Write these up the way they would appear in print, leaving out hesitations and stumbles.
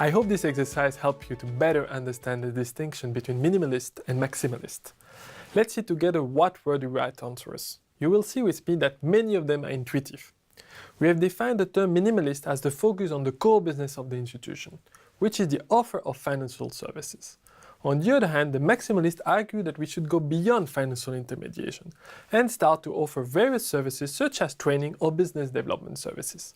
I hope this exercise helped you to better understand the distinction between minimalist and maximalist. Let's see together what were the right answers. You will see with me that many of them are intuitive. We have defined the term minimalist as the focus on the core business of the institution, which is the offer of financial services. On the other hand, the maximalists argue that we should go beyond financial intermediation and start to offer various services such as training or business development services.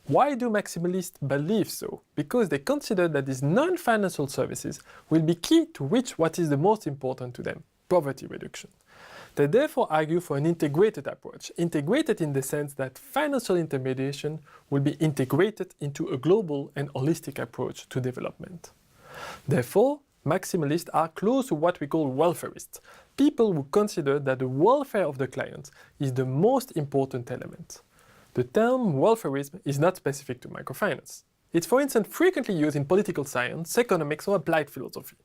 Why do maximalists believe so? Because they consider that these non-financial services will be key to reach what is the most important to them, poverty reduction. They therefore argue for an integrated approach, integrated in the sense that financial intermediation will be integrated into a global and holistic approach to development. Therefore, maximalists are close to what we call welfarists, people who consider that the welfare of the client is the most important element. The term welfarism is not specific to microfinance. It's for instance frequently used in political science, economics or applied philosophy.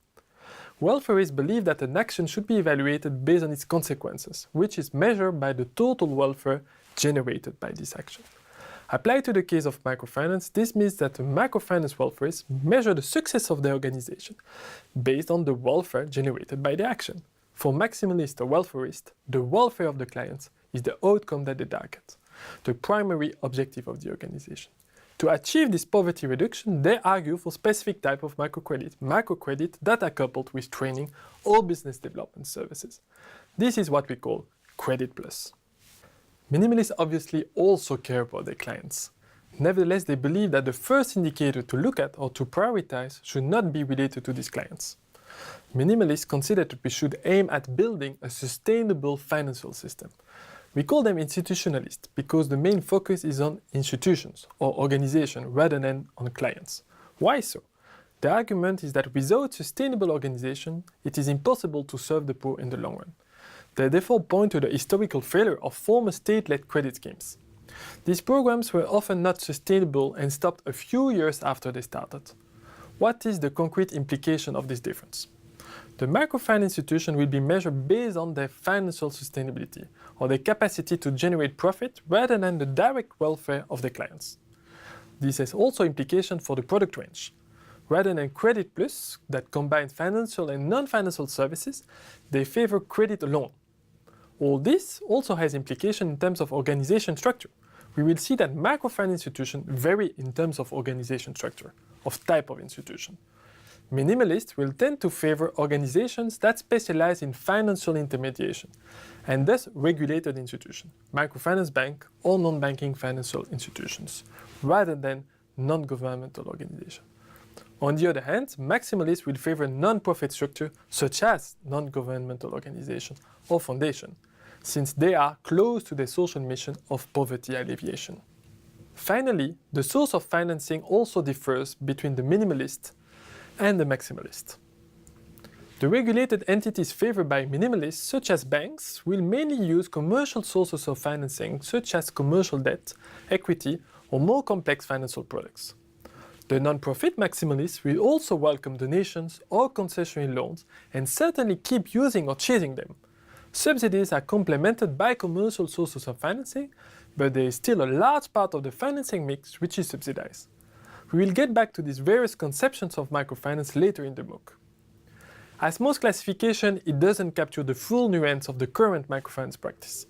Welfarists believe that an action should be evaluated based on its consequences, which is measured by the total welfare generated by this action. Applied to the case of microfinance, this means that the microfinance welfarists measure the success of their organization based on the welfare generated by the action. For maximalists or welfarists, the welfare of the clients is the outcome that they target, the primary objective of the organization. To achieve this poverty reduction, they argue for specific type of microcredit that are coupled with training or business development services. This is what we call credit plus. Minimalists obviously also care about their clients. Nevertheless, they believe that the first indicator to look at or to prioritize should not be related to these clients. Minimalists consider that we should aim at building a sustainable financial system. We call them institutionalists because the main focus is on institutions or organizations rather than on clients. Why so? The argument is that without sustainable organization, it is impossible to serve the poor in the long run. They therefore point to the historical failure of former state-led credit schemes. These programs were often not sustainable and stopped a few years after they started. What is the concrete implication of this difference? The microfinance institution will be measured based on their financial sustainability or their capacity to generate profit rather than the direct welfare of the clients. This has also implications for the product range. Rather than credit plus that combines financial and non-financial services, they favor credit alone. All this also has implications in terms of organization structure. We will see that microfinance institutions vary in terms of organization structure, of type of institution. Minimalists will tend to favor organizations that specialize in financial intermediation and thus regulated institutions, microfinance bank or non-banking financial institutions, rather than non-governmental organizations. On the other hand, maximalists will favor non-profit structure such as non-governmental organizations or foundations, since they are close to the social mission of poverty alleviation. Finally, the source of financing also differs between the minimalist and the maximalist. The regulated entities favored by minimalists, such as banks, will mainly use commercial sources of financing, such as commercial debt, equity, or more complex financial products. The non-profit maximalists will also welcome donations or concessionary loans and certainly keep using or chasing them. Subsidies are complemented by commercial sources of financing, but there is still a large part of the financing mix which is subsidized. We will get back to these various conceptions of microfinance later in the MOOC. As most classification, it doesn't capture the full nuance of the current microfinance practice.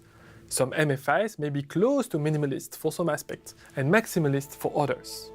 Some MFIs may be close to minimalist for some aspects and maximalist for others.